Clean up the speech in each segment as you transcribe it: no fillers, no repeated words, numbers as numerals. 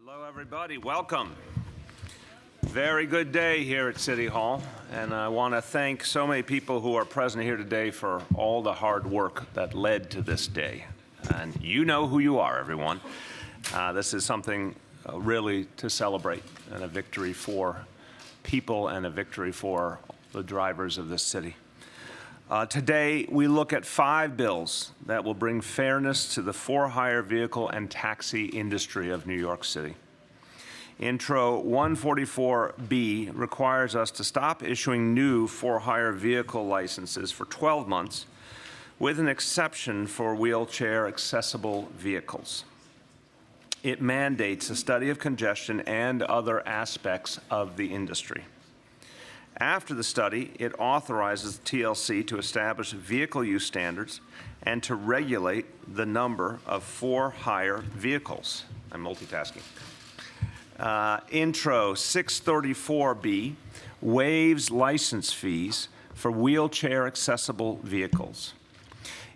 Hello, everybody. Welcome. Very good day here at City Hall, and I want to thank so many people who are present here today for all the hard work that led to this day. And you know who you are, everyone. This is something really to celebrate, and a victory for people and a victory for the drivers of this city. Today, we look at 5 bills that will bring fairness to the for-hire vehicle and taxi industry of New York City. Intro 144B requires us to stop issuing new for-hire vehicle licenses for 12 months, with an exception for wheelchair-accessible vehicles. It mandates a study of congestion and other aspects of the industry. After the study, it authorizes the TLC to establish vehicle use standards and to regulate the number of for-hire vehicles. I'm multitasking. Intro 634B waives license fees for wheelchair-accessible vehicles.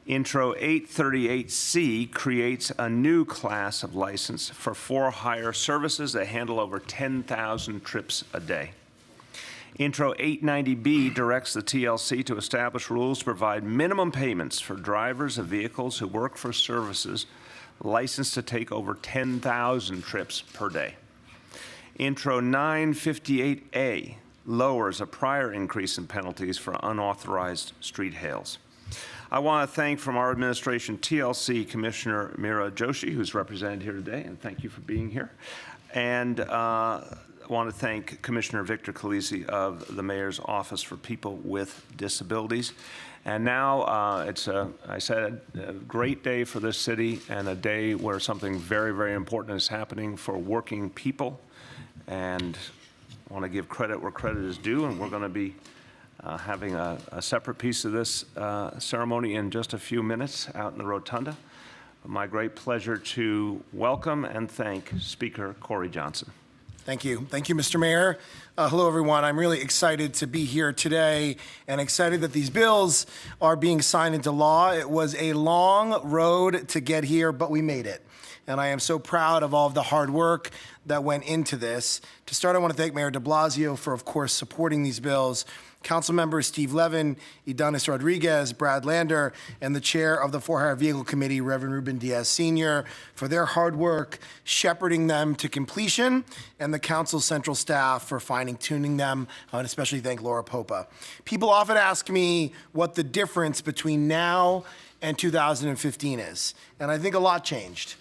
Intro 838C creates a new class of license for for-hire services that handle over 10,000 trips a day. Intro 890B directs the TLC to establish rules to provide minimum payments for drivers of vehicles who work for services licensed to take over 10,000 trips per day. Intro 958A lowers a prior increase in penalties for unauthorized street hails. I want to thank from our administration TLC Commissioner Meera Joshi, who's represented here today, and thank you for being here. And I want to thank Commissioner Victor Calisi of the Mayor's Office for People with Disabilities. And now it's, I said, a great day for this city and a day where something very, very important is happening for working people. And I want to give credit where credit is due, and we're going to be having a separate piece of this ceremony in just a few minutes out in the rotunda. My great pleasure to welcome and thank Speaker Corey Johnson. Thank you. Thank you, Mr. Mayor. Hello, everyone. I'm really excited to be here today and excited that these bills are being signed into law. It was a long road to get here, but we made it. And I am so proud of all of the hard work that went into this. To start, I want to thank Mayor de Blasio for, of course, supporting these bills. Council members Steve Levin, Idanis Rodriguez, Brad Lander, and the chair of the For-Hire Vehicle Committee, Reverend Ruben Diaz Sr., for their hard work shepherding them to completion, and the council central staff for fine-tuning them. I would especially thank Laura Popa. People often ask me what the difference between now and 2015 is, and I think a lot changed.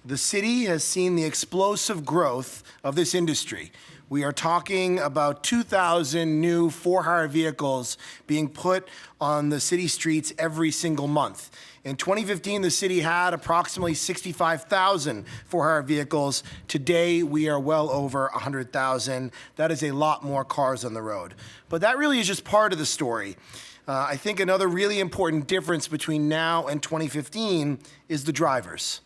The city has seen the explosive growth of this industry. We are talking about 2,000 new for-hire vehicles being put on the city streets every single month. In 2015, the city had approximately 65,000 for-hire vehicles. Today, we are well over 100,000. That is a lot more cars on the road. But that really is just part of the story. I think another really important difference between now and 2015 is the drivers.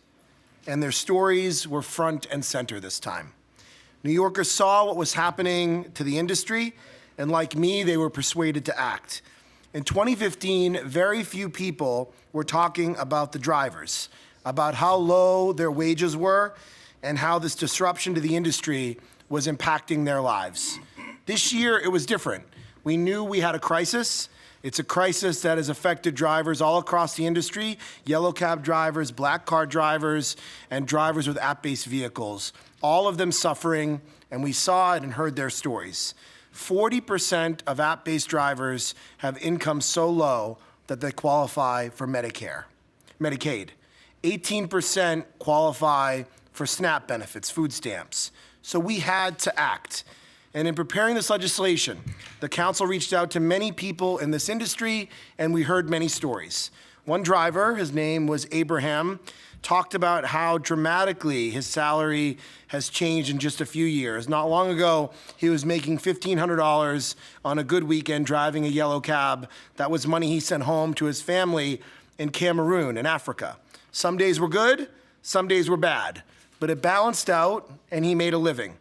And their stories were front and center this time. New Yorkers saw what was happening to the industry, and like me, they were persuaded to act. In 2015, very few people were talking about the drivers, about how low their wages were, and how this disruption to the industry was impacting their lives. This year, it was different. We knew we had a crisis. It's a crisis that has affected drivers all across the industry, yellow cab drivers, black car drivers, and drivers with app-based vehicles, all of them suffering, and we saw it and heard their stories. 40% of app-based drivers have income so low that they qualify for Medicaid. 18% qualify for SNAP benefits, food stamps. So we had to act. And in preparing this legislation, the council reached out to many people in this industry, and we heard many stories. One driver, his name was Abraham, talked about how dramatically his salary has changed in just a few years. Not long ago, he was making $1,500 on a good weekend driving a yellow cab. That was money he sent home to his family in Cameroon, in Africa. Some days were good, some days were bad, but it balanced out, and he made a living.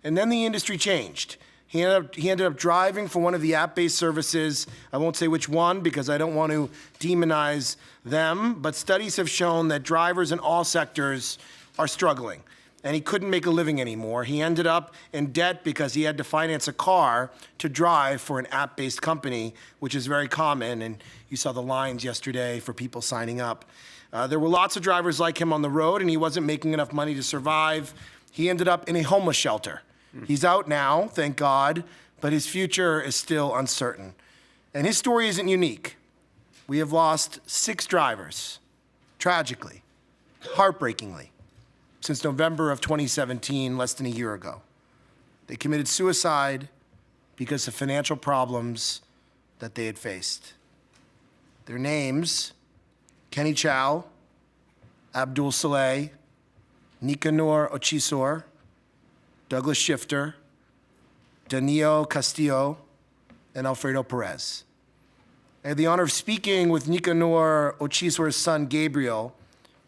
And then the industry changed. He ended up driving for one of the app-based services. I won't say which one because I don't want to demonize them, but studies have shown that drivers in all sectors are struggling. and he couldn't make a living anymore. He ended up in debt because he had to finance a car to drive for an app-based company, which is very common, and you saw the lines yesterday for people signing up. There were lots of drivers like him on the road, and he wasn't making enough money to survive. He ended up in a homeless shelter. He's out now, thank God, but his future is still uncertain. And his story isn't unique. We have lost 6 drivers, tragically, heartbreakingly, since November of 2017, less than a year ago. They committed suicide because of financial problems that they had faced. Their names, Kenny Chow, Abdul Saleh, Nicanor Ochisor, Douglas Shifter, Danilo Castillo, and Alfredo Perez. I had the honor of speaking with Nicanor Ochisor's son, Gabriel,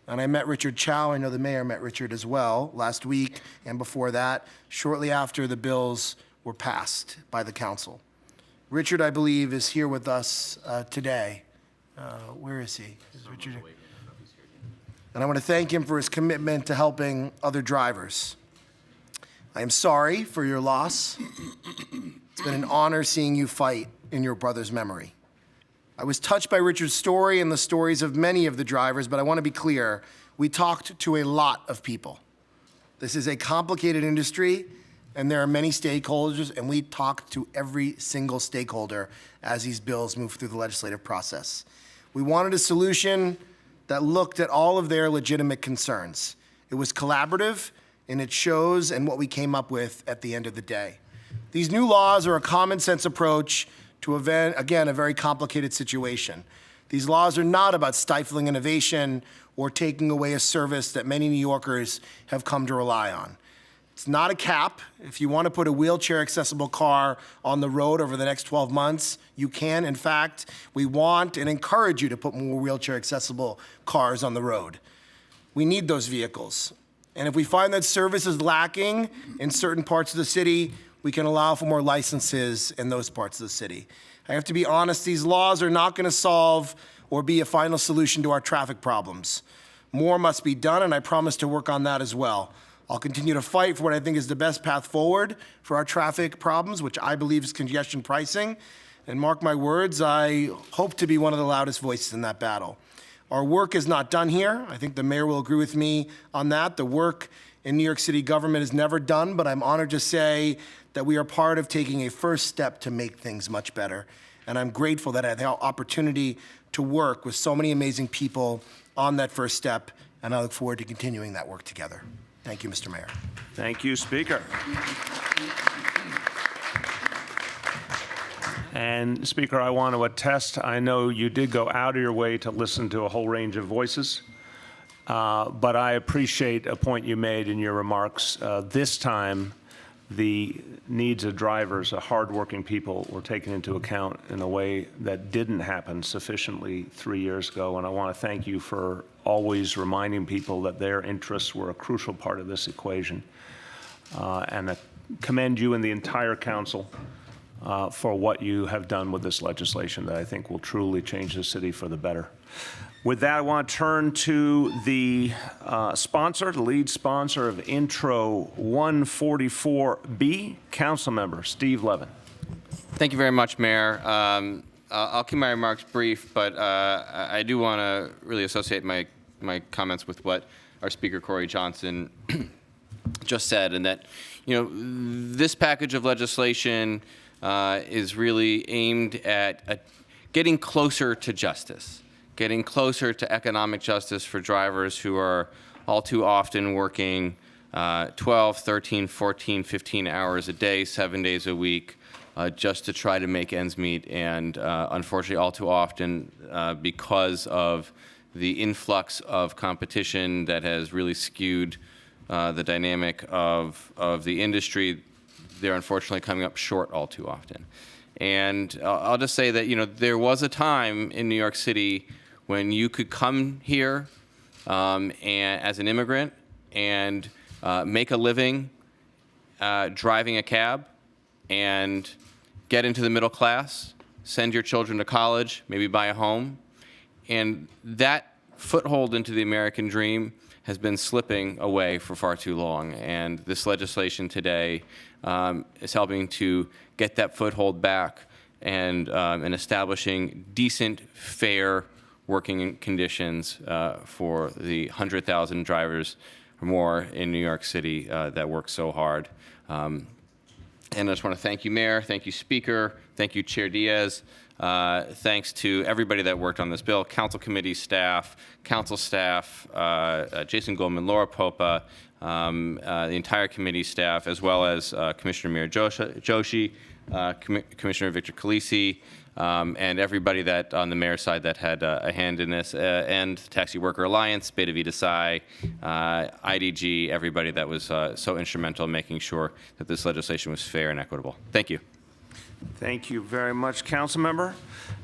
and I met Richard Chow. I know the mayor met Richard as well last week and before that, shortly after the bills were passed by the council. Richard, I believe, is here with us today. Where is he? Is Richard? And I want to thank him for his commitment to helping other drivers. I am sorry for your loss. It's been an honor seeing you fight in your brother's memory. I was touched by Richard's story and the stories of many of the drivers, but I want to be clear, we talked to a lot of people. This is a complicated industry, and there are many stakeholders, and we talked to every single stakeholder as these bills move through the legislative process. We wanted a solution that looked at all of their legitimate concerns. It was collaborative, and it shows in what we came up with at the end of the day. These new laws are a common sense approach to, again, a very complicated situation. These laws are not about stifling innovation or taking away a service that many New Yorkers have come to rely on. It's not a cap. If you want to put a wheelchair-accessible car on the road over the next 12 months, you can. In fact, we want and encourage you to put more wheelchair-accessible cars on the road. We need those vehicles. And if we find that service is lacking in certain parts of the city, we can allow for more licenses in those parts of the city. I have to be honest, these laws are not going to solve or be a final solution to our traffic problems. More must be done, and I promise to work on that as well. I'll continue to fight for what I think is the best path forward for our traffic problems, which I believe is congestion pricing. And mark my words, I hope to be one of the loudest voices in that battle. Our work is not done here. I think the mayor will agree with me on that. The work in New York City government is never done, but I'm honored to say that we are part of taking a first step to make things much better. And I'm grateful that I had the opportunity to work with so many amazing people on that first step, and I look forward to continuing that work together. Thank you, Mr. Mayor. Thank you, Speaker. And Speaker, I want to attest, I know you did go out of your way to listen to a whole range of voices, but I appreciate a point you made in your remarks. This time, the needs of drivers, hardworking people, were taken into account in a way that didn't happen sufficiently 3 years ago. And I want to thank you for always reminding people that their interests were a crucial part of this equation. And I commend you and the entire council for what you have done with this legislation that I think will truly change the city for the better. With that, I want to turn to the sponsor, the lead sponsor of Intro 144B, Councilmember Steve Levin. Thank you very much, Mayor. I'll keep my remarks brief, but I do want to really associate my comments with what our Speaker Corey Johnson just said, and that, you know, this package of legislation is really aimed at getting closer to justice, getting closer to economic justice for drivers who are all too often working 12, 13, 14, 15 hours a day, 7 days a week, just to try to make ends meet. And unfortunately, all too often, because of the influx of competition that has really skewed the dynamic of the industry, they're unfortunately coming up short all too often. And I'll just say that, you know, there was a time in New York City when you could come here and as an immigrant and make a living driving a cab and get into the middle class, send your children to college, maybe buy a home. And that foothold into the American dream has been slipping away for far too long. And this legislation today is helping to get that foothold back and establishing decent, fair working conditions for the 100,000 drivers or more in New York City that work so hard. And I just want to thank you, Mayor, thank you, Speaker, thank you, Chair Diaz. Thanks to everybody that worked on this bill, Council Committee staff, Council staff, Jason Goldman, Laura Popa, the entire committee staff, as well as Commissioner Mir Joshi, Commissioner Victor Calisi, and everybody that on the mayor's side that had a hand in this, and Taxi Worker Alliance, Beta Vita Psi, IDG, everybody that was so instrumental in making sure that this legislation was fair and equitable. Thank you. Thank you very much, council member.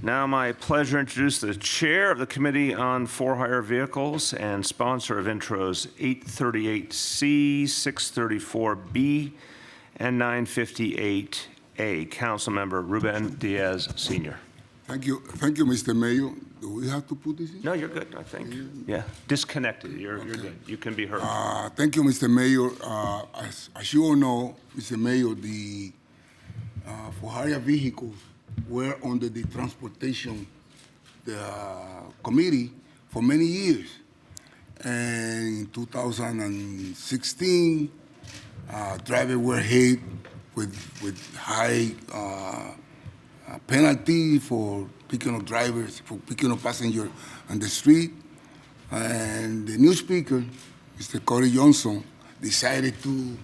Now my pleasure to introduce the chair of the Committee on For-Hire Vehicles and sponsor of intros 838C, 634B, and 958A, council member Ruben Diaz Sr. Thank you, Mr. Mayor. Do we have to put this in? No, you're good, I think. Yeah, disconnected, you're good. You can be heard. Thank you, Mr. Mayor. As you all know, Mr. Mayor, the for-hire vehicles were under the transportation committee for many years. And in 2016, drivers were hit with high penalty for picking up drivers, for picking up passengers on the street. And the new speaker, Mr. Corey Johnson, decided to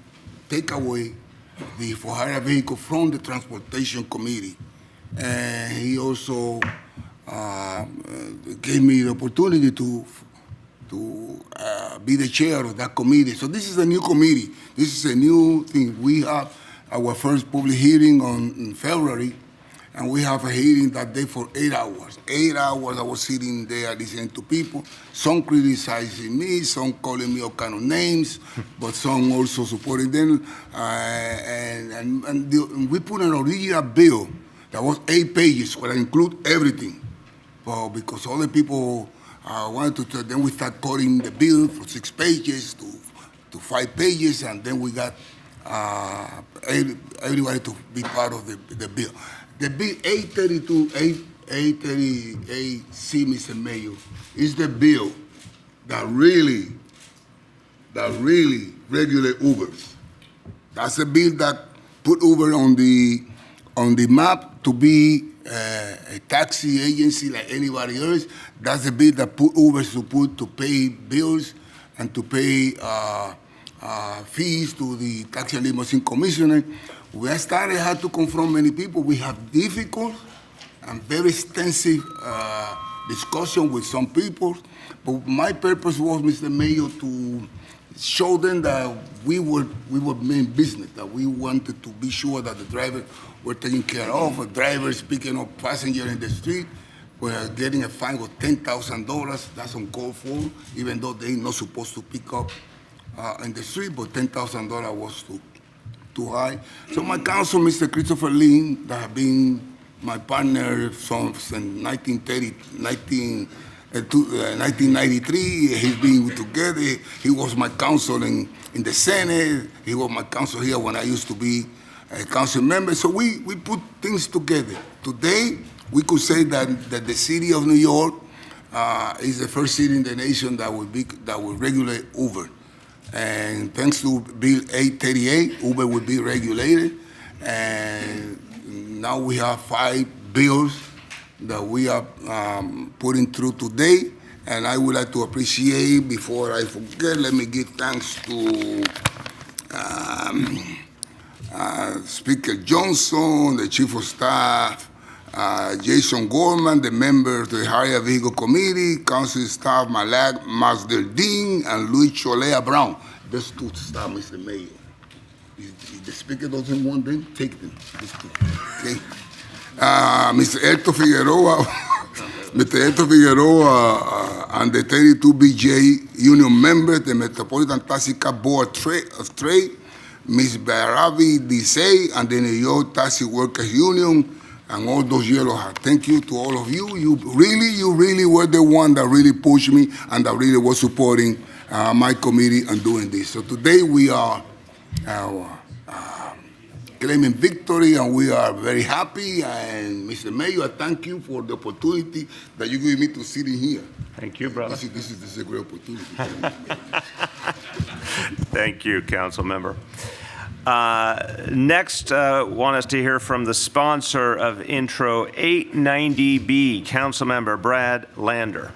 take away the for-hire vehicle from the Transportation Committee. And he also gave me the opportunity to be the chair of that committee. So this is a new committee. This is a new thing. We have our first public hearing in February, and we have a hearing that day for 8 hours. 8 hours I was sitting there listening to people, some criticizing me, some calling me all kind of names, but some also supporting them. And we put an original bill that was 8 pages, where I include everything. But because other people wanted to, then we start cutting the bill from 6 pages to 5 pages, and then we got everybody to be part of the bill. The bill 838C, Mr. Mayor, is the bill that really regulate Ubers. That's a bill that put Uber on the map to be a taxi agency like anybody else. That's the bill that put Uber to pay bills and to pay fees to the Taxi and Limousine Commissioner. We had to confront many people. We have difficult and very extensive discussion with some people. But my purpose was, Mr. Mayor, to show them that we were doing business, that we wanted to be sure that the drivers were taken care of. Drivers picking up passengers in the street were getting a fine of $10,000. That's uncalled for, even though they're not supposed to pick up in the street, but $10,000 was too high. So my counsel, Mr. Christopher Lin, that have been my partner since 1993, he's been together. He was my counsel in the Senate. He was my counsel here when I used to be a council member. So we put things together. Today, we could say that the city of New York is the first city in the nation that will regulate Uber. And thanks to Bill 838, Uber will be regulated. And now we have 5 bills that we are putting through today. And I would like to appreciate, before I forget, let me give thanks to Speaker Johnson, the Chief of Staff, Jason Gorman, the members of the Hire Vehicle Committee, Council Staff Malak Masder Dean, and Luis Cholea Brown. Those 2 staff, Mr. Mayor. If the Speaker doesn't want them, take them. Okay. Mr. Erto Figueroa, and the 32BJ union members, the Metropolitan Taxi Cab Board of Trade, Ms. Baravi Disay, and the New York Taxi Workers Union, and all those yellow hats. Thank you to all of you. You really were the one that really pushed me and that really was supporting my committee and doing this. So today we are claiming victory, and we are very happy. And Mr. Mayor, I thank you for the opportunity that you gave me to sit in here. Thank you, brother. This is a great opportunity. Thank you, council member. Next, want us to hear from the sponsor of Intro 890B, Councilmember Brad Lander.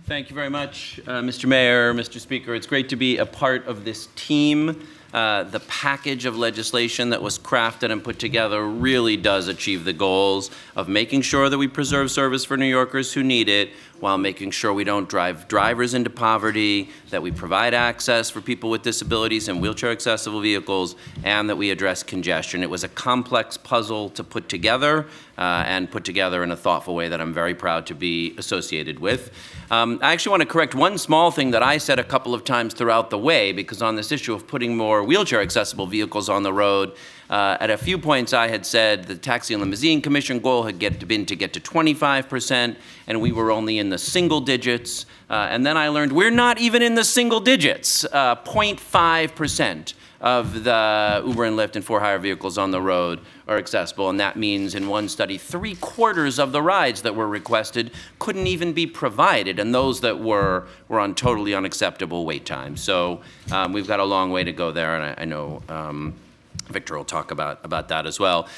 Thank you very much, Mr. Mayor, Mr. Speaker. It's great to be a part of this team. The package of legislation that was crafted and put together really does achieve the goals of making sure that we preserve service for New Yorkers who need it, while making sure we don't drive drivers into poverty, that we provide access for people with disabilities and wheelchair-accessible vehicles, and that we address congestion. It was a complex puzzle to put together, and put together in a thoughtful way that I'm very proud to be associated with. I actually want to correct one small thing that I said a couple of times throughout the way, because on this issue of putting more wheelchair-accessible vehicles on the road, at a few points I had said the Taxi and Limousine Commission goal had been to get to 25%, and we were only in the single digits. And then I learned we're not even in the single digits. 0.5% of the Uber and Lyft and for-hire vehicles on the road are accessible, and that means in one study, 3/4 of the rides that were requested couldn't even be provided, and those that were on totally unacceptable wait times. So we've got a long way to go there, and I know Victor will talk about that as well.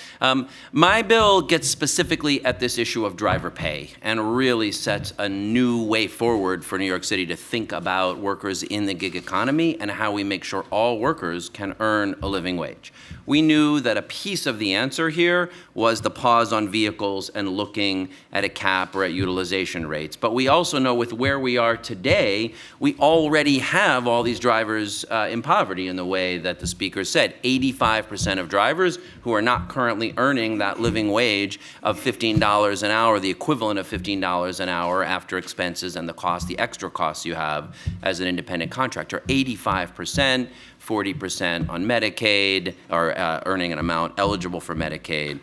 My bill gets specifically at this issue of driver pay and really sets a new way forward for New York City to think about workers in the gig economy and how we make sure all workers can earn a living wage. We knew that a piece of the answer here was the pause on vehicles and looking at a cap or at utilization rates. But we also know with where we are today, we already have all these drivers in poverty in the way that the speaker said. 85% of drivers who are not currently earning that living wage of $15 an hour, the equivalent of $15 an hour after expenses and the extra costs you have as an independent contractor. 85%. 40% on Medicaid, or earning an amount eligible for Medicaid.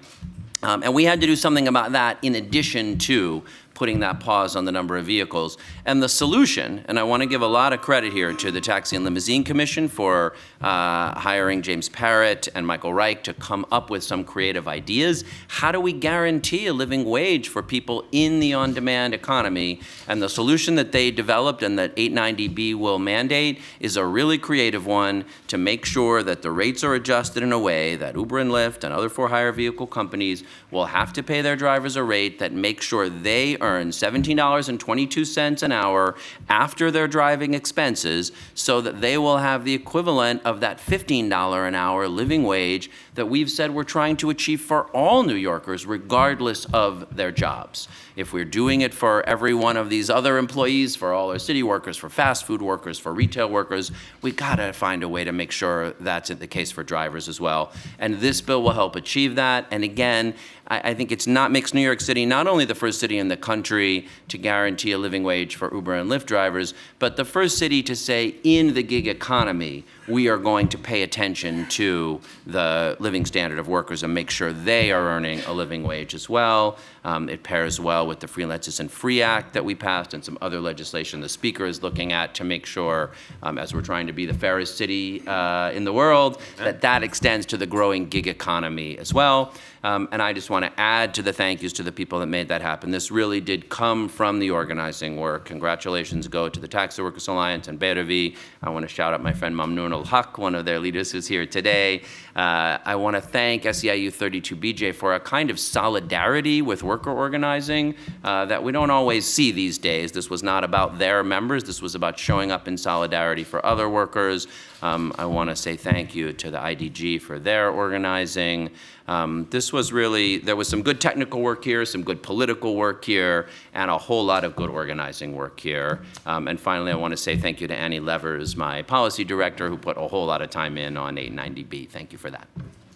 And we had to do something about that in addition to putting that pause on the number of vehicles. And the solution, and I want to give a lot of credit here to the Taxi and Limousine Commission for hiring James Parrott and Michael Reich to come up with some creative ideas. How do we guarantee a living wage for people in the on-demand economy? And the solution that they developed and that 890B will mandate is a really creative one to make sure that the rates are adjusted in a way that Uber and Lyft and other for-hire vehicle companies will have to pay their drivers a rate that makes sure they earn $17.22 an hour after their driving expenses, so that they will have the equivalent of that $15 an hour living wage that we've said we're trying to achieve for all New Yorkers, regardless of their jobs. If we're doing it for every one of these other employees, for all our city workers, for fast food workers, for retail workers, we've got to find a way to make sure that's the case for drivers as well. And this bill will help achieve that. And again, I think makes New York City not only the first city in the country to guarantee a living wage for Uber and Lyft drivers, but the first city to say in the gig economy, we are going to pay attention to the living standard of workers and make sure they are earning a living wage as well. It pairs well with the Freelancers and Free Act that we passed and some other legislation the Speaker is looking at to make sure, as we're trying to be the fairest city in the world, that extends to the growing gig economy as well. And I just want to add to the thank yous to the people that made that happen. This really did come from the organizing work. Congratulations go to the Taxi Workers Alliance and Beiravi. I want to shout out my friend Mamnoon al-Haq, one of their leaders who's here today. I want to thank SEIU 32BJ for a kind of solidarity with worker organizing that we don't always see these days. This was not about their members. This was about showing up in solidarity for other workers. I want to say thank you to the IDG for their organizing. There was some good technical work here, some good political work here, and a whole lot of good organizing work here. And finally, I want to say thank you to Annie Levers, my policy director, who put a whole lot of time in on 890B. Thank you for that.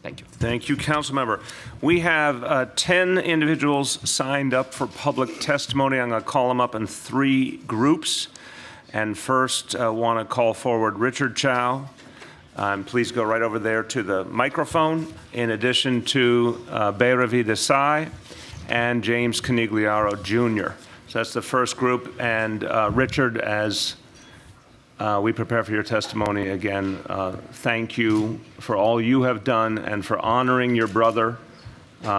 Thank you. Thank you, Councilmember. We have 10 individuals signed up for public testimony. I'm going to call them up in 3 groups. And first, I want to call forward Richard Chow, Please go right over there to the microphone, in addition to Bayravi Desai and James Canigliaro Jr. So that's the first group. And Richard, as we prepare for your testimony again, thank you for all you have done and for honoring your brother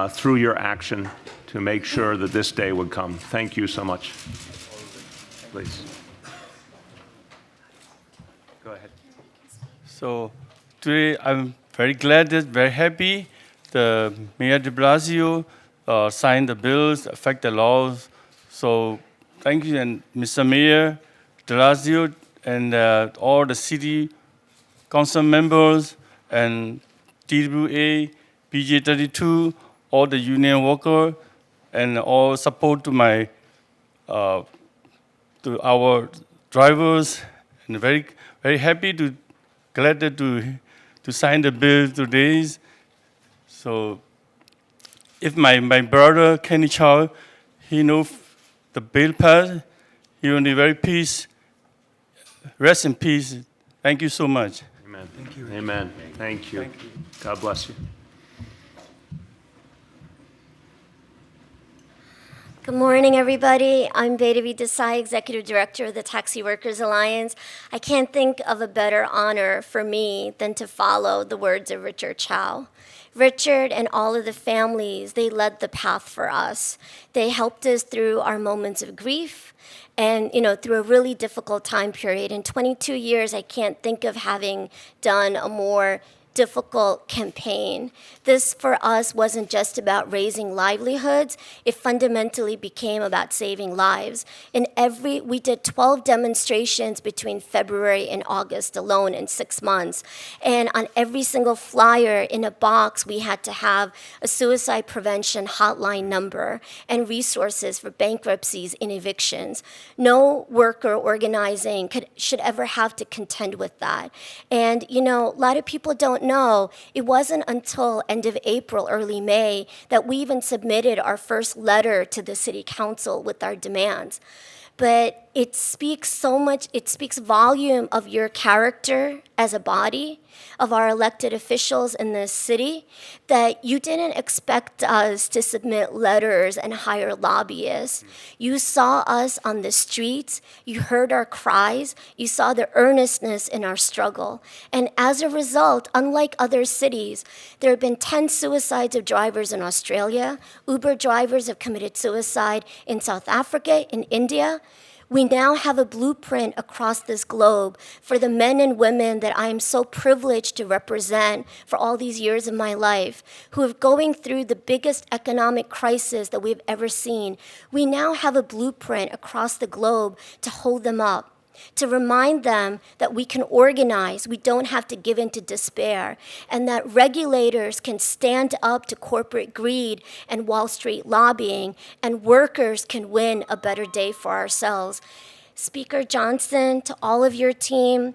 through your action to make sure that this day would come. Thank you so much. Please. Go ahead. So today I'm very glad, very happy. The Mayor de Blasio signed the bills, affect the laws. So thank you, and Mr. Mayor de Blasio and all the city council members and TWA, PJ32, all the union workers, and all support to my to our drivers, and very happy to glad to sign the bill today. So if my brother Kenny Chow, he know the bill passed, he will be very peace. Rest in peace. Thank you so much. Amen. Thank you. Amen. Thank you. God bless you. Good morning, everybody. I'm Bayravi Desai, Executive Director of the Taxi Workers Alliance. I can't think of a better honor for me than to follow the words of Richard Chow. Richard and all of the families, they led the path for us. They helped us through our moments of grief and, through a really difficult time period. In 22 years, I can't think of having done a more difficult campaign. This for us wasn't just about raising livelihoods, it fundamentally became about saving lives. We did 12 demonstrations between February and August alone in 6 months. And on every single flyer in a box, we had to have a suicide prevention hotline number and resources for bankruptcies and evictions. No worker organizing should ever have to contend with that. And, a lot of people don't know, it wasn't until end of April, early May, that we even submitted our first letter to the city council with our demands. But it speaks volume of your character as a body, of our elected officials in this city, that you didn't expect us to submit letters and hire lobbyists. You saw us on the streets, you heard our cries, you saw the earnestness in our struggle. And as a result, unlike other cities, there have been 10 suicides of drivers in Australia. Uber drivers have committed suicide in South Africa, in India. We now have a blueprint across this globe for the men and women that I am so privileged to represent for all these years of my life, who are going through the biggest economic crisis that we've ever seen. We now have a blueprint across the globe to hold them up, to remind them that we can organize, we don't have to give in to despair, and that regulators can stand up to corporate greed and Wall Street lobbying, and workers can win a better day for ourselves. Speaker Johnson, to all of your team,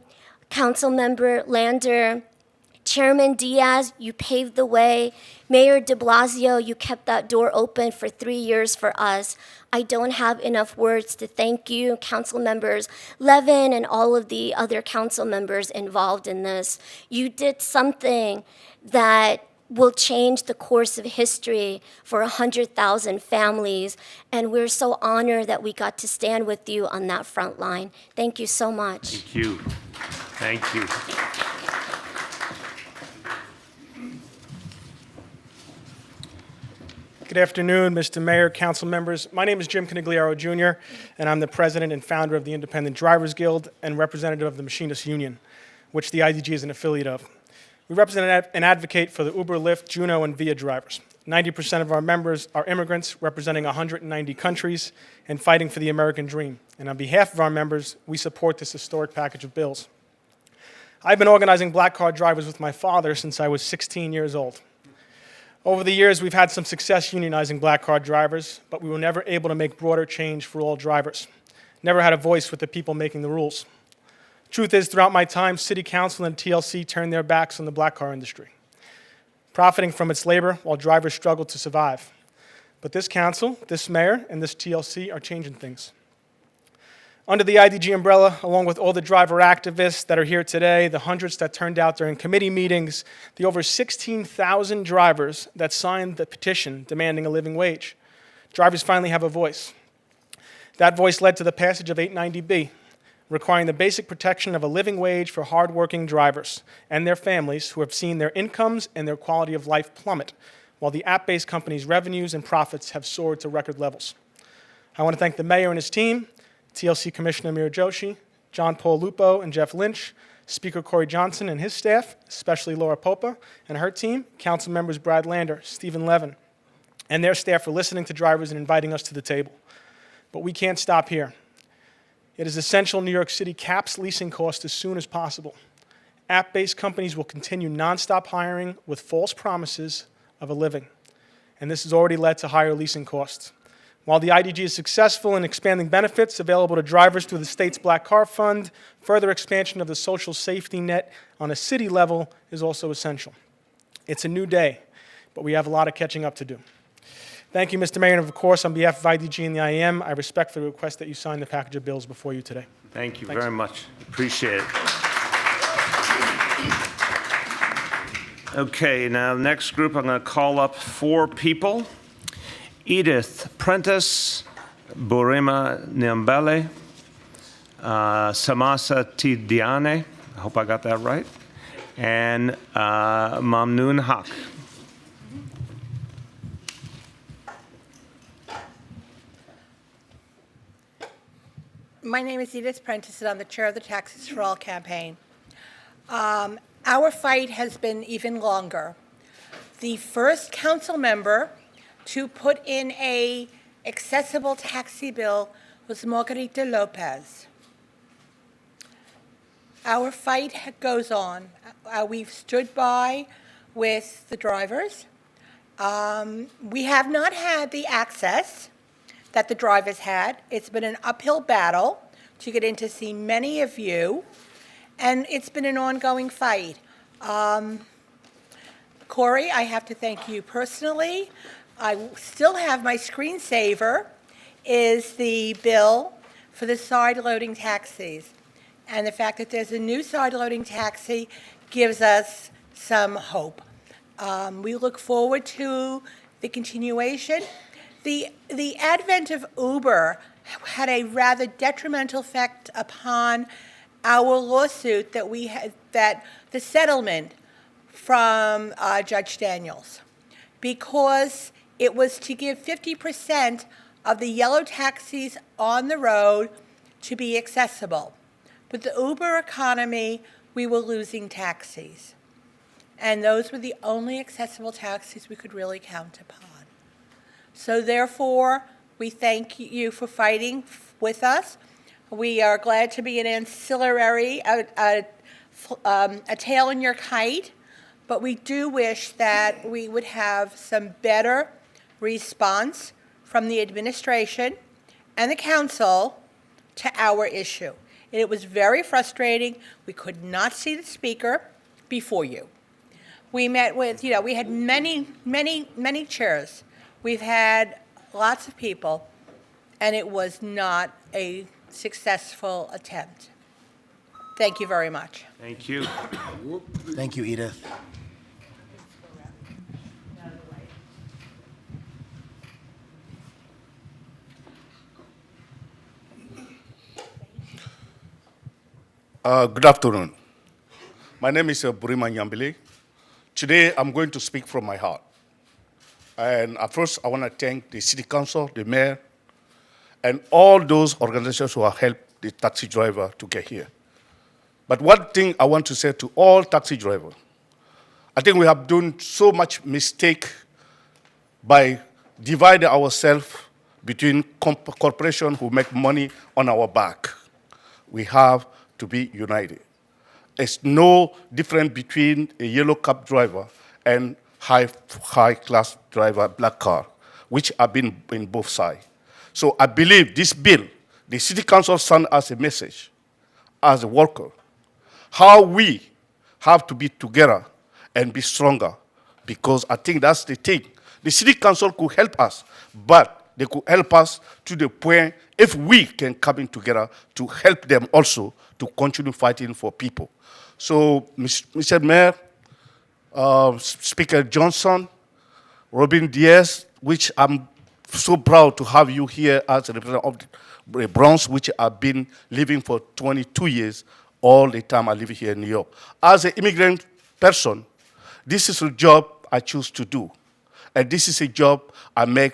Council Member Lander, Chairman Diaz, you paved the way. Mayor de Blasio, you kept that door open for 3 years for us. I don't have enough words to thank you, Council Members Levin and all of the other council members involved in this. You did something that will change the course of history for 100,000 families, and we're so honored that we got to stand with you on that front line. Thank you so much. Thank you. Thank you. Good afternoon, Mr. Mayor, council members. My name is Jim Canigliaro Jr., and I'm the president and founder of the Independent Drivers Guild and representative of the Machinists Union, which the IDG is an affiliate of. We represent and advocate for the Uber, Lyft, Juno, and Via drivers. 90% of our members are immigrants representing 190 countries and fighting for the American dream. And on behalf of our members, we support this historic package of bills. I've been organizing black car drivers with my father since I was 16 years old. Over the years, we've had some success unionizing black car drivers, but we were never able to make broader change for all drivers. Never had a voice with the people making the rules. Truth is, throughout my time, City Council and TLC turned their backs on the black car industry, profiting from its labor while drivers struggled to survive. But this council, this mayor, and this TLC are changing things. Under the IDG umbrella, along with all the driver activists that are here today, the hundreds that turned out during committee meetings, the over 16,000 drivers that signed the petition demanding a living wage, drivers finally have a voice. That voice led to the passage of 890B, requiring the basic protection of a living wage for hardworking drivers and their families who have seen their incomes and their quality of life plummet, while the app-based company's revenues and profits have soared to record levels. I want to thank the mayor and his team, TLC Commissioner Amir Joshi, John Paul Lupo and Jeff Lynch, Speaker Corey Johnson and his staff, especially Laura Popa and her team, Council members Brad Lander, Stephen Levin, and their staff for listening to drivers and inviting us to the table. But we can't stop here. It is essential New York City caps leasing costs as soon as possible. App-based companies will continue nonstop hiring with false promises of a living, and this has already led to higher leasing costs. While the IDG is successful in expanding benefits available to drivers through the state's Black Car Fund, further expansion of the social safety net on a city level is also essential. It's a new day, but we have a lot of catching up to do. Thank you, Mr. Mayor, and of course, on behalf of IDG and the IAM, I respectfully request that you sign the package of bills before you today. Thank you Thanks. very much. Appreciate it. Okay, now the next group, I'm going to call up 4 people. Edith Prentice, Burima Nyambele, Samasa Tidiane, I hope I got that right, and Mamnoon Haq. My name is Edith Prentice, and I'm the chair of the Taxes for All campaign. Our fight has been even longer. The first council member to put in a accessible taxi bill was Margarita Lopez. Our fight goes on. We've stood by with the drivers. We have not had the access that the drivers had. It's been an uphill battle to get in to see many of you, and it's been an ongoing fight. Corey, I have to thank you personally. I still have my screensaver, is the bill for the side-loading taxis. And the fact that there's a new side-loading taxi gives us some hope. We look forward to the continuation. The advent of Uber had a rather detrimental effect upon our lawsuit that we had, that the settlement from Judge Daniels, because it was to give 50% of the yellow taxis on the road to be accessible. With the Uber economy, we were losing taxis. And those were the only accessible taxis we could really count upon. So therefore, we thank you for fighting with us. We are glad to be an ancillary, a tail in your kite, but we do wish that we would have some better response from the administration and the council to our issue. And it was very frustrating. We could not see the speaker before you. We met with, we had many chairs. We've had lots of people, and it was not a successful attempt. Thank you very much. Thank you. Thank you, Edith. Good afternoon. My name is Burima Nyambele. Today, I'm going to speak from my heart. And at first, I want to thank the City Council, the Mayor, and all those organizations who have helped the taxi driver to get here. But one thing I want to say to all taxi drivers, I think we have done so much mistake by dividing ourselves between corporations who make money on our back. We have to be united. There's no difference between a yellow cab driver and high-class driver, black car, which have been in both sides. So I believe this bill, the City Council sent us a message as a worker, how we have to be together and be stronger, because I think that's the thing. The City Council could help us, but they could help us to the point if we can come in together to help them also to continue fighting for people. So, Mr. Mayor, Speaker Johnson, Robin Diaz, which I'm so proud to have you here as a representative of the Bronx, which I've been living for 22 years, all the time I live here in New York. As an immigrant person, this is a job I choose to do. And this is a job I make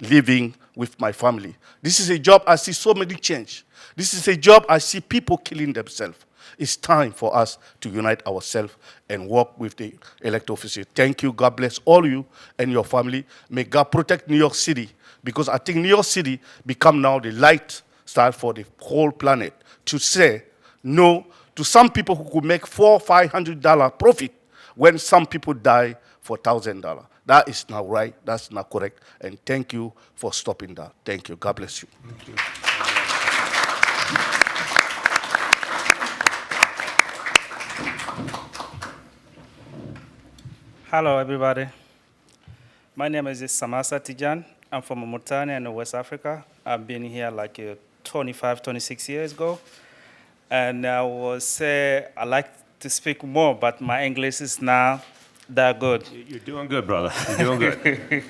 living with my family. This is a job I see so many change. This is a job I see people killing themselves. It's time for us to unite ourselves and work with the elected officials. Thank you. God bless all you and your family. May God protect New York City, because I think New York City become now the light star for the whole planet to say no to some people who could make $400-500 profit when some people die for $1,000. That is not right. That's not correct. And thank you for stopping that. Thank you. God bless you. Thank you. Hello, everybody. My name is Samasa Tijan. I'm from Mauritania in West Africa. I've been here like 25, 26 years ago. And I will say I like to speak more, but my English is not that good. You're doing good, brother. You're doing good.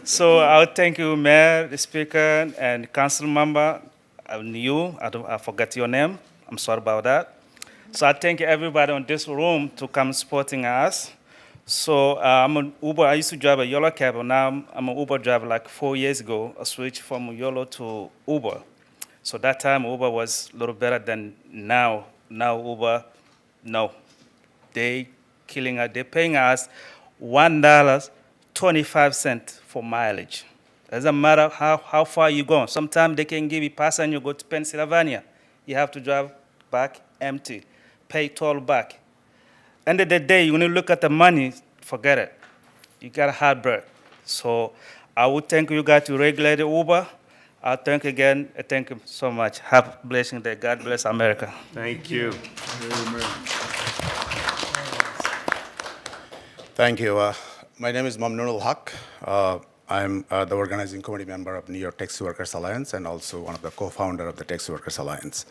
So I'll thank you, Mayor, the Speaker, and Council member. I forgot your name. I'm sorry about that. So I thank everybody in this room to come supporting us. So I'm an Uber. I used to drive a yellow cab, and now I'm an Uber driver. Like 4 years ago, I switched from yellow to Uber. So that time Uber was a little better than now. Now Uber, no, they're paying us $1.25 for mileage. Doesn't matter how far you go. Sometimes they can give you pass and you go to Pennsylvania. You have to drive back empty, pay toll back. End of the day, when you look at the money, forget it. You got a hard breath. So I would thank you guys to regulate the Uber. I thank you so much. Have a blessing day. God bless America. Thank you. Thank you. My name is Mamnoonul Haq. I'm the organizing committee member of New York Taxi Workers Alliance and also one of the co-founder of the Taxi Workers Alliance.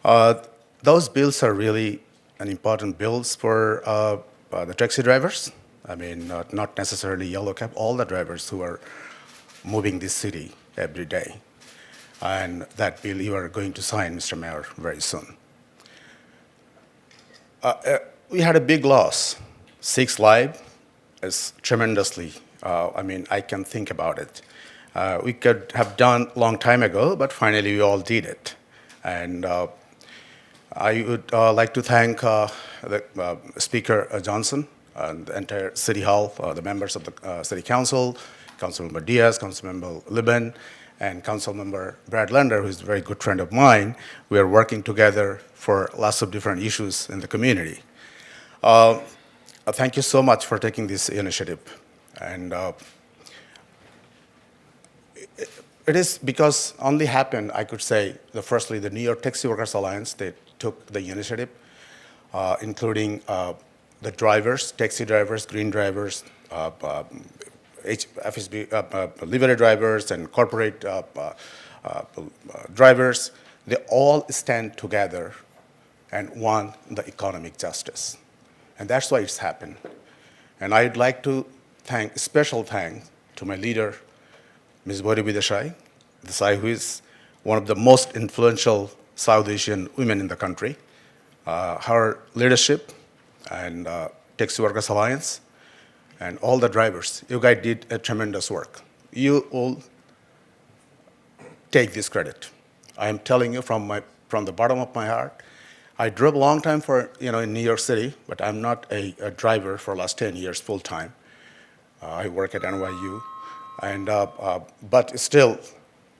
Those bills are really an important bills for the taxi drivers. I mean, not necessarily yellow cab, all the drivers who are moving this city every day. And that bill you are going to sign, Mr. Mayor, very soon. We had a big loss. 6 lives is tremendously, I can think about it. We could have done a long time ago, but finally we all did it. And I would like to thank the Speaker Johnson and the entire City Hall, the members of the City Council, Councilmember Diaz, Councilmember Liban, and Councilmember Brad Lender, who is a very good friend of mine. We are working together for lots of different issues in the community. Thank you so much for taking this initiative. And it is because only happened, I could say, firstly, the New York Taxi Workers Alliance, they took the initiative, including the drivers, taxi drivers, green drivers, FSB, livery drivers, and corporate drivers. They all stand together and want the economic justice. And that's why it's happened. And I'd like to thank, special thanks to my leader, Ms. Balaji Desai, who is one of the most influential South Asian women in the country. Her leadership and Taxi Workers Alliance and all the drivers, you guys did a tremendous work. You all take this credit. I am telling you from the bottom of my heart. I drove a long time in New York City, but I'm not a driver for the last 10 years full time. I work at NYU, and but still,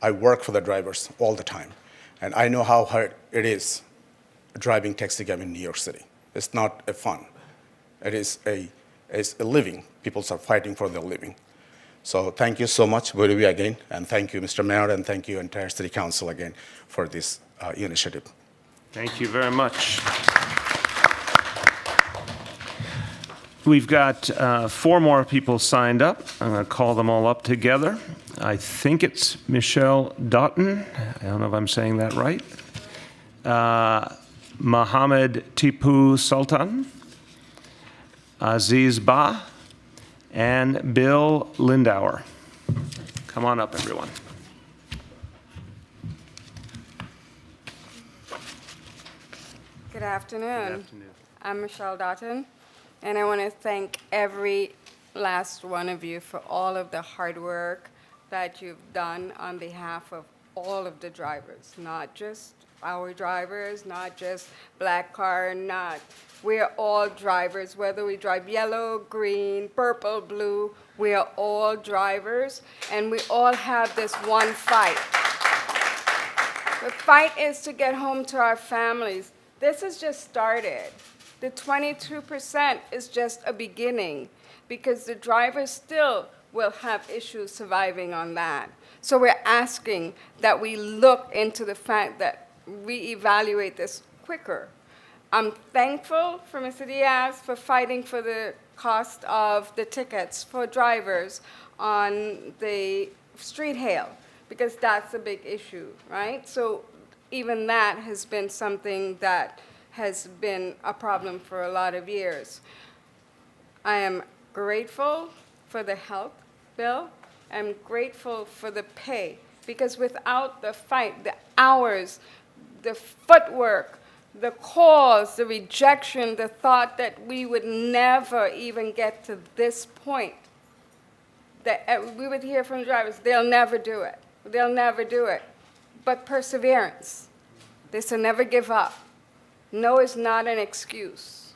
I work for the drivers all the time, and I know how hard it is driving taxi cab in New York City. It's not a fun. It is a living. People are fighting for their living. So thank you so much, Balaji, again, and thank you, Mr. Mayor, and thank you, entire City Council, again, for this initiative. Thank you very much. We've got 4 more people signed up. I'm going to call them all up together. I think it's Michelle Doughton. I don't know if I'm saying that right. Mohammed Tipu Sultan, Aziz Ba, and Bill Lindauer. Come on up, everyone. Good afternoon. I'm Michelle Doughton, and I want to thank every last one of you for all of the hard work that you've done on behalf of all of the drivers, not just our drivers, not just black car, we're all drivers, whether we drive yellow, green, purple, blue, we are all drivers, and we all have this one fight. The fight is to get home to our families. This has just started. The 22% is just a beginning because the drivers still will have issues surviving on that. So we're asking that we look into the fact that we evaluate this quicker. I'm thankful for Mr. Diaz for fighting for the cost of the tickets for drivers on the street hail, because that's a big issue, right? So even that has been something that has been a problem for a lot of years. I am grateful for the health bill. I'm grateful for the pay, because without the fight, the hours, the footwork, the calls, the rejection, the thought that we would never even get to this point, that we would hear from drivers, they'll never do it. They'll never do it. But perseverance. They say never give up. No is not an excuse,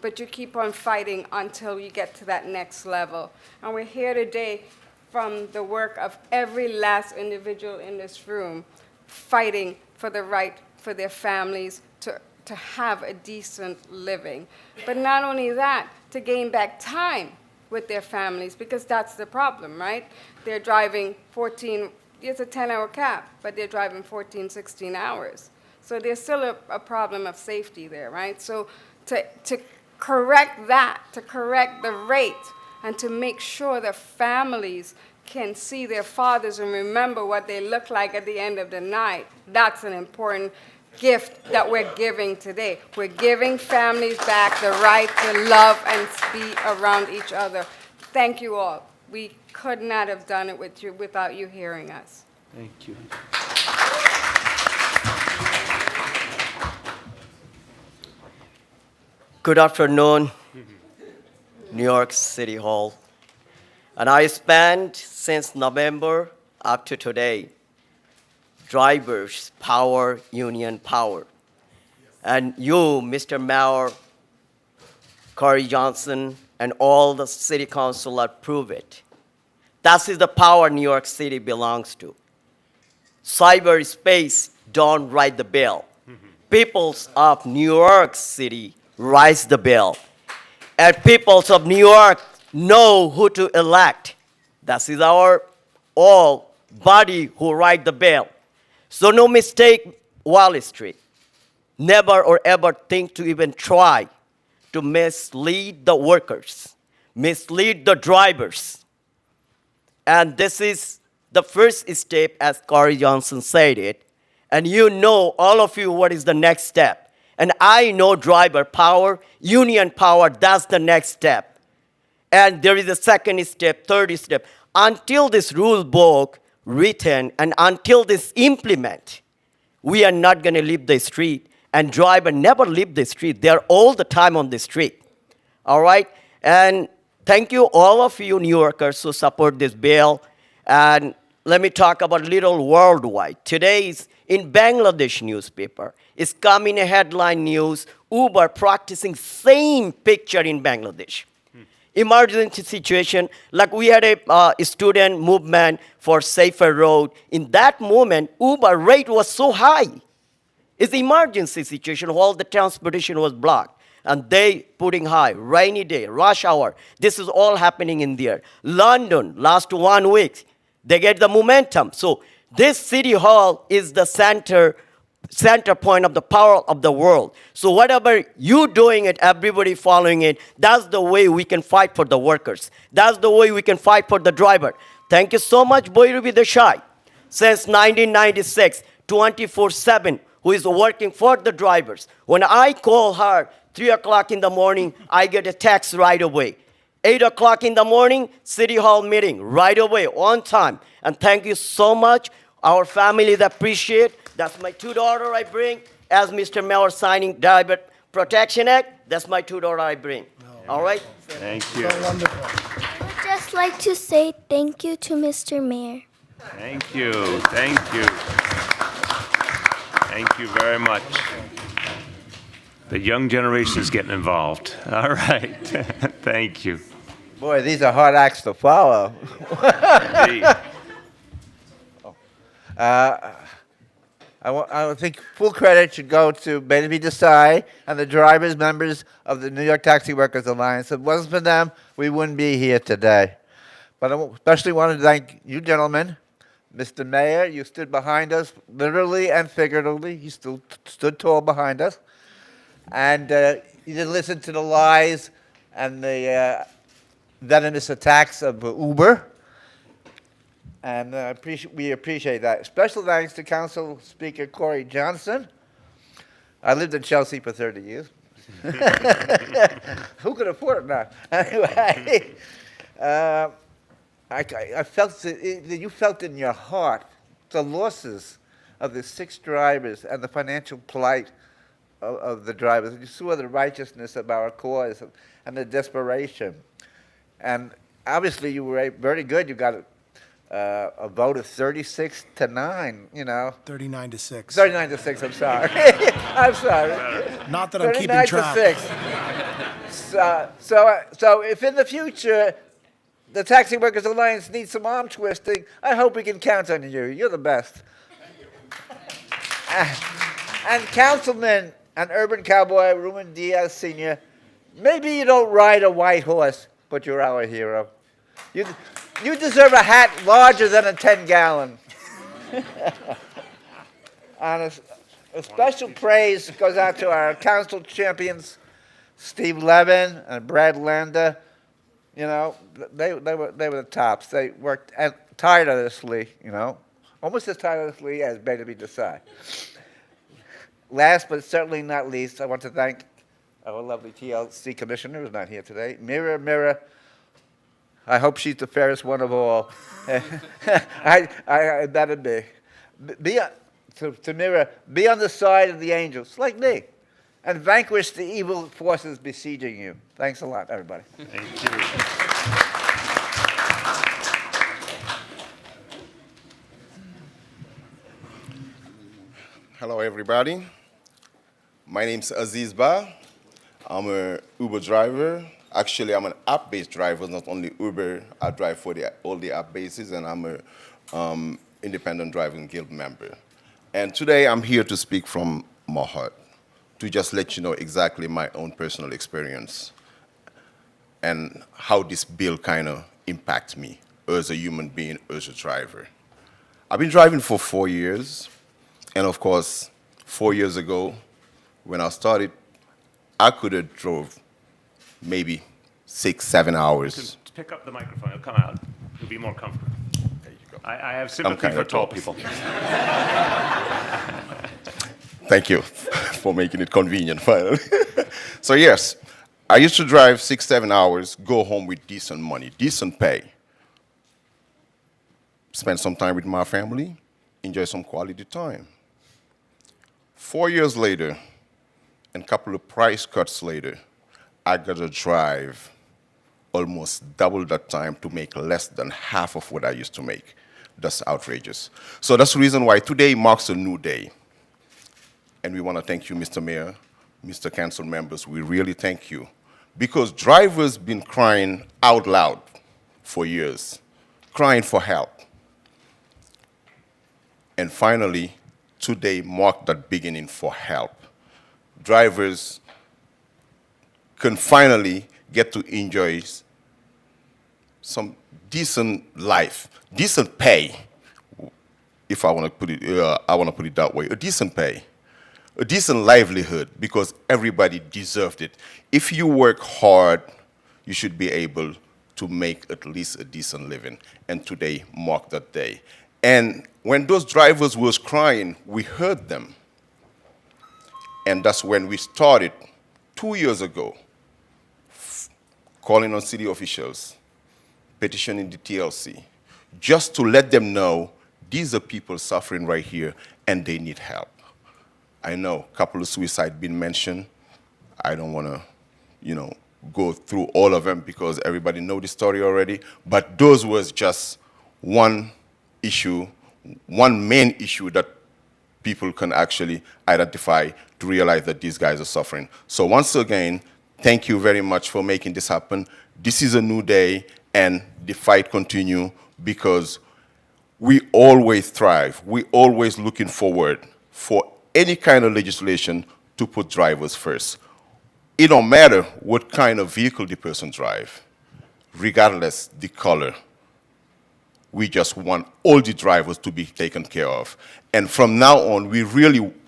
but you keep on fighting until you get to that next level. And we're here today from the work of every last individual in this room, fighting for the right for their families to have a decent living. But not only that, to gain back time with their families, because that's the problem, right? They're driving 14, it's a 10-hour cap, but they're driving 14, 16 hours. So there's still a problem of safety there, right? So to correct that, to correct the rate, and to make sure that families can see their fathers and remember what they look like at the end of the night, that's an important gift that we're giving today. We're giving families back the right to love and be around each other. Thank you all. We could not have done it with you without you hearing us. Thank you. Good afternoon, New York City Hall. And I spent since November up to today, drivers power, union power. And you, Mr. Mayor, Corey Johnson, and all the city council approve it. That is the power New York City belongs to. Cyberspace don't write the bill. Peoples of New York City writes the bill. And peoples of New York know who to elect. That is our all body who write the bill. So no mistake, Wall Street. Never or ever think to even try to mislead the workers, mislead the drivers. And this is the first step, as Corey Johnson said it. And you know, all of you, what is the next step. And I know driver power, union power, that's the next step. And there is a second step, third step. Until this rule book written and until this implement, we are not going to leave the street. And driver never leave the street. They're all the time on the street. All right? And thank you, all of you New Yorkers who support this bill. And let me talk about little worldwide. Today is in Bangladesh newspaper. It's coming a headline news, Uber practicing same picture in Bangladesh. Emergency situation, like we had a student movement for safer road. In that moment, Uber rate was so high. It's emergency situation, all the transportation was blocked. And they putting high, rainy day, rush hour. This is all happening in there. London, last 1 week, they get the momentum. So this city hall is the center center point of the power of the world. So whatever you doing it, everybody following it, that's the way we can fight for the workers. That's the way we can fight for the driver. Thank you so much, Boyrubi Desai. Since 1996, 24/7, who is working for the drivers. When I call her 3 o'clock in the morning, I get a text right away. 8 o'clock in the morning, City Hall meeting, right away, on time. And thank you so much. Our families appreciate. That's my two daughters I bring. As Mr. Mayor signing Driver Protection Act, that's my two daughters I bring. All right? Thank you. Wonderful. I would just like to say thank you to Mr. Mayor. Thank you. Thank you. Thank you very much. The young generation is getting involved. All right. Thank you. Boy, these are hard acts to follow. Indeed. I think full credit should go to Balavi Desai and the drivers, members of the New York Taxi Workers Alliance. If it wasn't for them, we wouldn't be here today. But I especially want to thank you gentlemen. Mr. Mayor, you stood behind us, literally and figuratively. You still stood tall behind us. And you didn't listen to the lies and the venomous attacks of Uber. And we appreciate that. Special thanks to Council Speaker Corey Johnson. I lived in Chelsea for 30 years. Who could afford it now? Anyway, I felt that you felt in your heart the losses of the 6 drivers and the financial plight of the drivers. You saw the righteousness of our cause and the desperation. And obviously you were very good. You got a vote of 36-9, you know. 39-6. 39-6, I'm sorry. I'm sorry. Not that I'm keeping track. 39-6. So if in the future the Taxi Workers Alliance needs some arm twisting, I hope we can count on you. You're the best. And Councilman and urban cowboy Ruben Diaz Sr., maybe you don't ride a white horse, but you're our hero. You deserve a hat larger than a 10-gallon. And a special praise goes out to our council champions, Steve Levin and Brad Landa. You know, they were the tops. They worked tirelessly, you know, almost as tirelessly as Balavi Desai. Last but certainly not least, I want to thank our lovely TLC commissioner who's not here today. Mira, I hope she's the fairest one of all. I better be. To Mira, be on the side of the angels, like me, and vanquish the evil forces besieging you. Thanks a lot, everybody. Thank you. Hello, everybody. My name's Aziz Ba. I'm an Uber driver. Actually, I'm an app-based driver, not only Uber. I drive for all the app bases, and I'm an independent driving guild member. And today, I'm here to speak from my heart, to just let you know exactly my own personal experience and how this bill kind of impacts me as a human being, as a driver. I've been driving for 4 years, and of course, 4 years ago, when I started, I could have drove maybe 6-7 hours. Pick up the microphone. It'll come out. You'll be more comfortable. There you go. I have sympathy for tall people. Thank you for making it convenient, finally. So yes, I used to drive 6-7 hours, go home with decent money, decent pay, spend some time with my family, enjoy some quality time. 4 years later, and a couple of price cuts later, I got to drive almost double that time to make less than half of what I used to make. That's outrageous. So that's the reason why today marks a new day. And we want to thank you, Mr. Mayor, Mr. Council members. We really thank you. Because drivers been crying out loud for years, crying for help. And finally, today marked that beginning for help. Drivers can finally get to enjoy some decent life, decent pay, if I want to put it, I want to put it that way, a decent pay, a decent livelihood, because everybody deserved it. If you work hard, you should be able to make at least a decent living. And today marked that day. And when those drivers was crying, we heard them. And that's when we started 2 years ago, calling on city officials, petitioning the TLC, just to let them know these are people suffering right here and they need help. I know a couple of suicides been mentioned. I don't want to, go through all of them because everybody know the story already, but those was just one issue, one main issue that people can actually identify to realize that these guys are suffering. So once again, thank you very much for making this happen. This is a new day, and the fight continue because we always thrive. We always looking forward for any kind of legislation to put drivers first. It don't matter what kind of vehicle the person drive, regardless the color. We just want all the drivers to be taken care of. And from now on,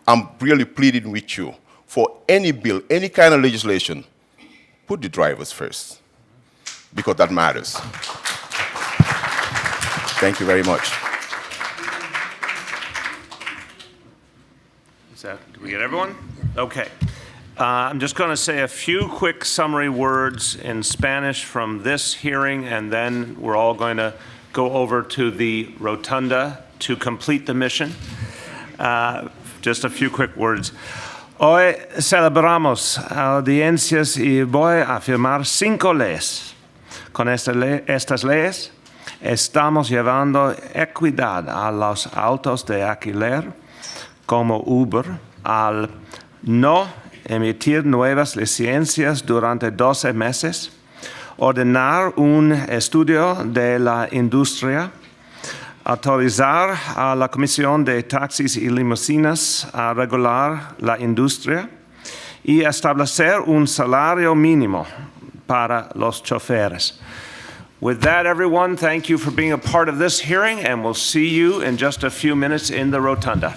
I'm really pleading with you for any bill, any kind of legislation, put the drivers first, because that matters. Thank you very much. Did we get everyone? Okay. I'm just going to say a few quick summary words in Spanish from this hearing, and then we're all going to go over to the rotunda to complete the mission. Just a few quick words. Hoy celebramos audiencias y voy a firmar 5 leyes. Con estas leyes estamos llevando equidad a los autos de alquiler como Uber al no emitir nuevas licencias durante 12 meses, ordenar un estudio de la industria, autorizar a la Comisión de Taxis y Limusinas a regular la industria y establecer un salario mínimo para los choferes. With that, everyone, thank you for being a part of this hearing, and we'll see you in just a few minutes in the rotunda.